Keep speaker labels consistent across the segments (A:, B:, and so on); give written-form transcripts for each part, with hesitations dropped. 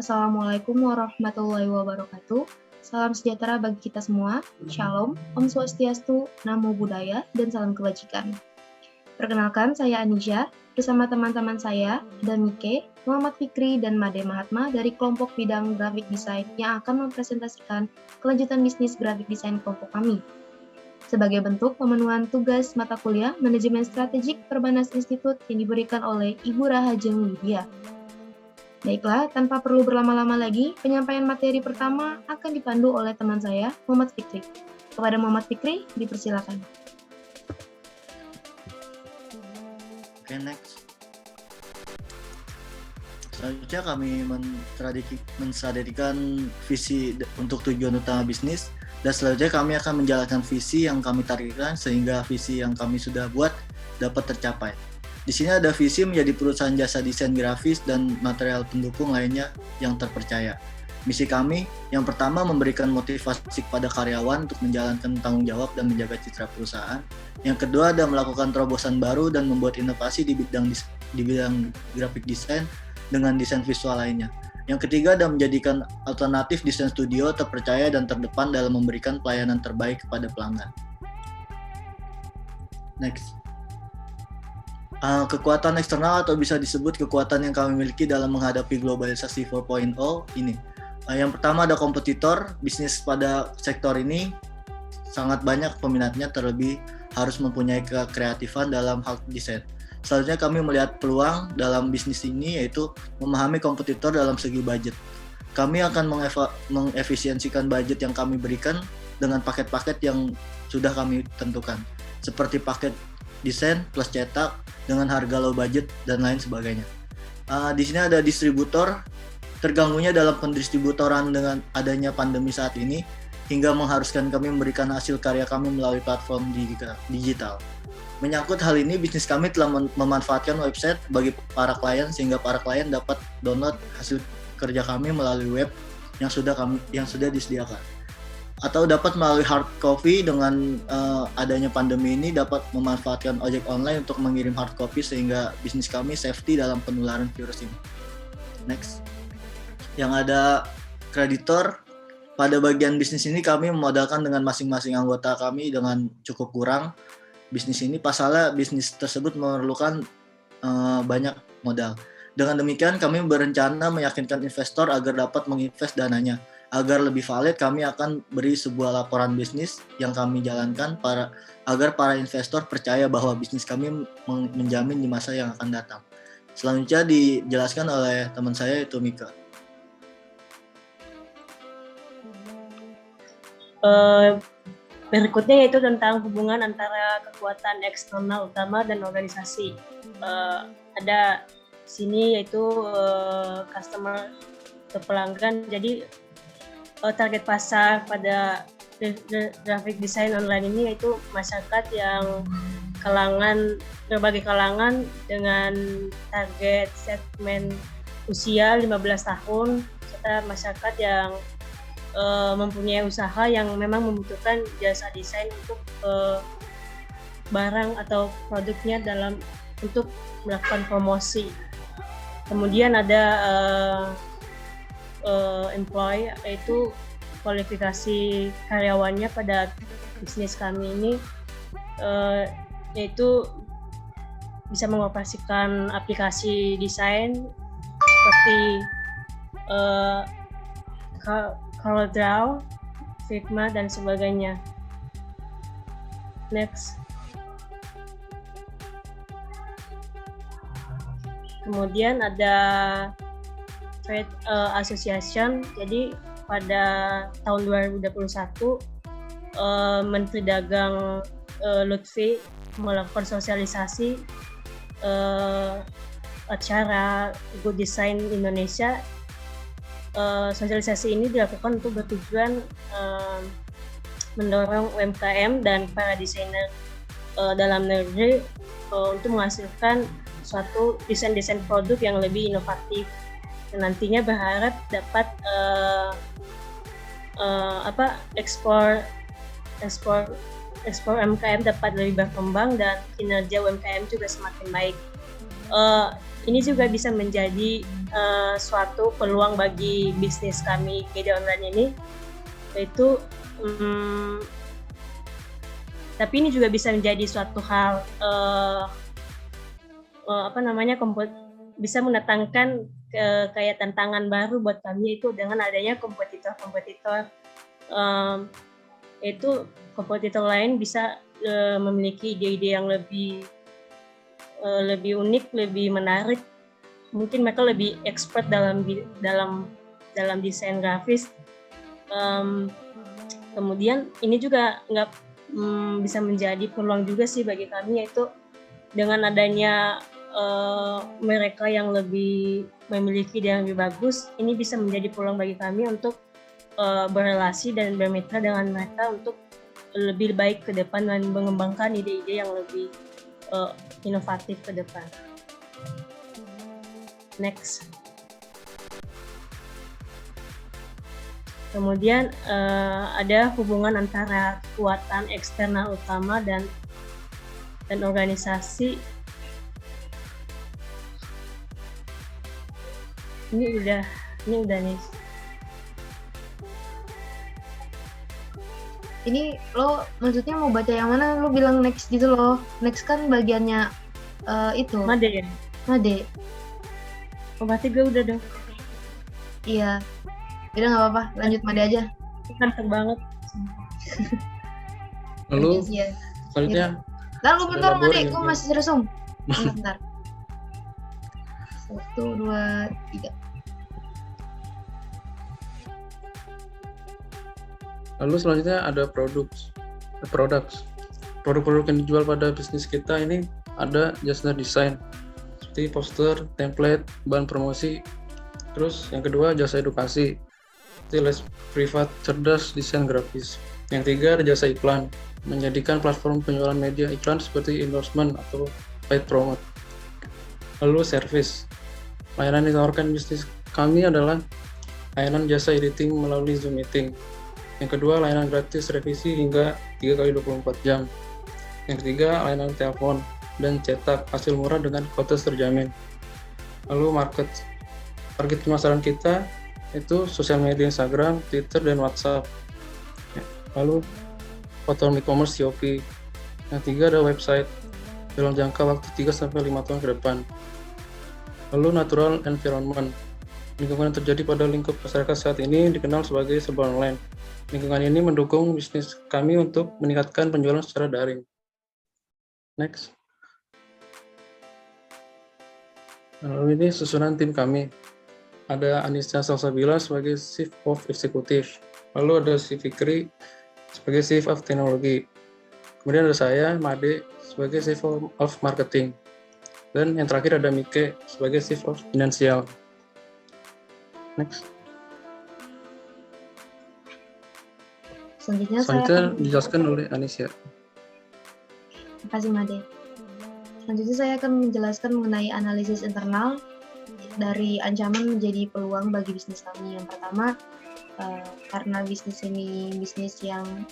A: Assalamualaikum warahmatullahi wabarakatuh. Salam sejahtera bagi kita semua. Shalom, Om Swastiastu, Namo Buddhaya, dan salam kebajikan. Perkenalkan, saya Anisha, bersama teman-teman saya, ada Mike, Muhammad Fikri, dan Made Mahatma dari kelompok bidang grafik desain yang akan mempresentasikan kelanjutan bisnis grafik desain kelompok kami. Sebagai bentuk pemenuhan tugas mata kuliah Manajemen Strategik Perbanas Institut yang diberikan oleh Ibu Rahajeng Widya. Baiklah, tanpa perlu berlama-lama lagi, penyampaian materi pertama akan dipandu oleh teman saya, Muhammad Fikri. Kepada Muhammad Fikri, dipersilakan.
B: Oke, next. Selanjutnya kami menstrategikan visi untuk tujuan utama bisnis, dan selanjutnya kami akan menjalankan visi yang kami targetkan sehingga visi yang kami sudah buat dapat tercapai. Di sini ada visi menjadi perusahaan jasa desain grafis dan material pendukung lainnya yang terpercaya. Misi kami yang pertama memberikan motivasi kepada karyawan untuk menjalankan tanggung jawab dan menjaga citra perusahaan. Yang kedua ada melakukan terobosan baru dan membuat inovasi di bidang grafik desain dengan desain visual lainnya. Yang ketiga ada menjadikan alternatif desain studio terpercaya dan terdepan dalam memberikan pelayanan terbaik kepada pelanggan. Next. Kekuatan eksternal atau bisa disebut kekuatan yang kami miliki dalam menghadapi globalisasi 4.0 ini. Yang pertama ada kompetitor, bisnis pada sektor ini sangat banyak peminatnya, terlebih harus mempunyai kreatifan dalam hal desain. Selanjutnya kami melihat peluang dalam bisnis ini yaitu memahami kompetitor dalam segi budget. Kami akan mengefisiensikan budget yang kami berikan dengan paket-paket yang sudah kami tentukan, seperti paket desain plus cetak dengan harga low budget dan lain sebagainya. Di sini ada distributor, terganggunya dalam pendistributoran dengan adanya pandemi saat ini hingga mengharuskan kami memberikan hasil karya kami melalui platform digital. Menyangkut hal ini, bisnis kami telah memanfaatkan website bagi para klien sehingga para klien dapat download hasil kerja kami melalui web yang sudah disediakan. Atau dapat melalui hard copy dengan adanya pandemi ini dapat memanfaatkan ojek online untuk mengirim hard copy sehingga bisnis kami safety dalam penularan virus ini. Next. Yang ada kreditor, pada bagian bisnis ini kami memodalkan dengan masing-masing anggota kami dengan cukup kurang. Bisnis ini pasalnya bisnis tersebut memerlukan banyak modal. Dengan demikian kami berencana meyakinkan investor agar dapat menginvest dananya. Agar lebih valid, kami akan beri sebuah laporan bisnis yang kami jalankan agar para investor percaya bahwa bisnis kami menjamin di masa yang akan datang. Selanjutnya dijelaskan oleh teman saya yaitu Mika.
C: Berikutnya yaitu tentang hubungan antara kekuatan eksternal utama dan organisasi. Ada sini yaitu customer atau pelanggan. Jadi target pasar pada graphic design online ini yaitu masyarakat yang berbagai kalangan dengan target segmen usia 15 tahun serta masyarakat yang mempunyai usaha yang memang membutuhkan jasa desain untuk barang atau produknya untuk melakukan promosi. Kemudian ada employee, yaitu kualifikasi karyawannya pada bisnis kami ini yaitu bisa mengoperasikan aplikasi desain seperti CorelDRAW, Figma, dan sebagainya. Next. Kemudian ada Trade Association. Jadi pada tahun 2021 Menteri Dagang Lutfi melakukan sosialisasi acara Good Design Indonesia. Sosialisasi ini dilakukan untuk bertujuan mendorong UMKM dan para desainer dalam negeri untuk menghasilkan suatu desain-desain produk yang lebih inovatif. Nantinya berharap dapat ekspor UMKM dapat lebih berkembang dan kinerja UMKM juga semakin baik. ini juga bisa menjadi suatu peluang bagi bisnis kami GD Online ini, yaitu tapi ini juga bisa menjadi suatu hal bisa mendatangkan kayak tantangan baru buat kami, itu dengan adanya kompetitor itu kompetitor lain bisa memiliki ide-ide yang lebih unik, lebih menarik. Mungkin mereka lebih expert dalam desain grafis. Kemudian ini juga bisa menjadi peluang juga sih bagi kami, yaitu dengan adanya mereka yang lebih memiliki ide yang lebih bagus, ini bisa menjadi peluang bagi kami untuk berrelasi dan bermitra dengan mereka untuk lebih baik ke depan dan mengembangkan ide-ide yang lebih inovatif ke depan. Next. Kemudian ada hubungan antara kekuatan eksternal utama dan organisasi. Ini udah nih.
A: Ini lo maksudnya mau baca yang mana? Lo bilang next gitu loh. Next kan bagiannya itu.
C: Made. Oh, berarti gue udah dong.
A: Iya. Udah nggak apa-apa, lanjut Made aja.
C: Mantap banget.
D: Lalu
A: Iya.
D: selanjutnya
A: Lalu bentar
D: labor
A: Made,
D: ya,
A: gue
D: ya.
A: masih resum. Bentar. 1, 2, 3.
D: Lalu selanjutnya ada produk-produk yang dijual pada bisnis kita ini ada jasa desain seperti poster, template, bahan promosi. Terus yang kedua jasa edukasi seperti les privat cerdas desain grafis. Yang ketiga ada jasa iklan, menjadikan platform penjualan media iklan seperti endorsement atau paid promote. Lalu service, layanan yang ditawarkan bisnis kami adalah layanan jasa editing melalui Zoom meeting. Yang kedua, layanan gratis revisi hingga 3x24 jam. Yang ketiga, layanan telepon dan cetak hasil murah dengan kualitas terjamin. Lalu target pemasaran kita itu sosial media Instagram, Twitter, dan WhatsApp. Lalu platform e-commerce Shopee. Yang tiga ada website dalam jangka waktu 3-5 tahun ke depan. Lalu natural environment. Lingkungan yang terjadi pada lingkup masyarakat saat ini dikenal sebagai serba online. Lingkungan ini mendukung bisnis kami untuk meningkatkan penjualan secara daring. Next. Lalu ini susunan tim kami. Ada Anissa Salsabila sebagai Chief of Executive. Lalu ada si Fikri sebagai Chief of Technology. Kemudian ada saya, Made, sebagai Chief of Marketing. Dan yang terakhir ada Mike sebagai Chief of Financial. Next. Selanjutnya dijelaskan oleh Anissa.
A: Terima kasih Made. Selanjutnya saya akan menjelaskan mengenai analisis internal dari ancaman menjadi peluang bagi bisnis kami. Yang pertama, karena bisnis ini bisnis yang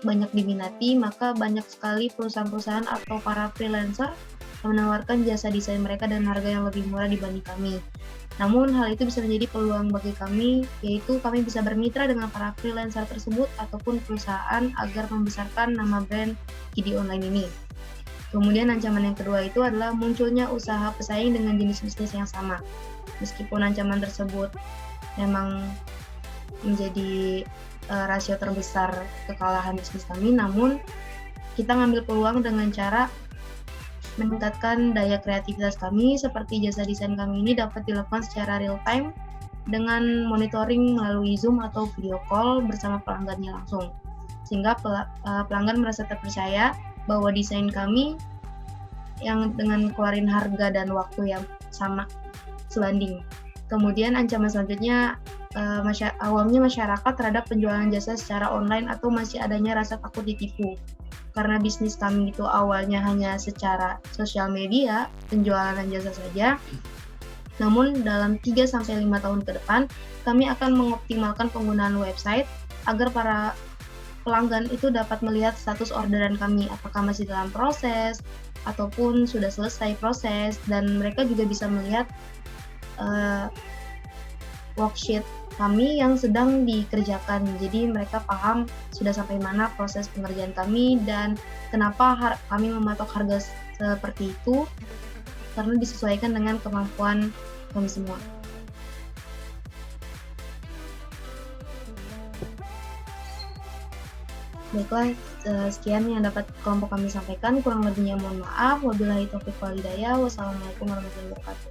A: banyak diminati, maka banyak sekali perusahaan-perusahaan atau para freelancer menawarkan jasa desain mereka dengan harga yang lebih murah dibanding kami. Namun hal itu bisa menjadi peluang bagi kami, yaitu kami bisa bermitra dengan para freelancer tersebut ataupun perusahaan agar membesarkan nama brand GD Online ini. Kemudian ancaman yang kedua itu adalah munculnya usaha pesaing dengan jenis bisnis yang sama. Meskipun ancaman tersebut memang menjadi rasio terbesar kekalahan bisnis kami, namun kita ngambil peluang dengan cara meningkatkan daya kreativitas kami, seperti jasa desain kami ini dapat dilakukan secara real time dengan monitoring melalui Zoom atau video call bersama pelanggannya langsung, sehingga pelanggan merasa terpercaya bahwa desain kami yang dengan keluarin harga dan waktu yang sama sebanding. Kemudian ancaman selanjutnya, awamnya masyarakat terhadap penjualan jasa secara online atau masih adanya rasa takut ditipu. Karena bisnis kami itu awalnya hanya secara sosial media, penjualan jasa saja. Namun dalam 3-5 tahun ke depan, kami akan mengoptimalkan penggunaan website agar para pelanggan itu dapat melihat status orderan kami, apakah masih dalam proses, ataupun sudah selesai proses, dan mereka juga bisa melihat worksheet kami yang sedang dikerjakan. Jadi mereka paham sudah sampai mana proses pengerjaan kami dan kenapa kami mematok harga seperti itu, karena disesuaikan dengan kemampuan kami semua. Baiklah, sekian yang dapat kelompok kami sampaikan. Kurang lebihnya mohon maaf. Wabillahi taufiq wal hidayah. Wassalamualaikum warahmatullahi wabarakatuh.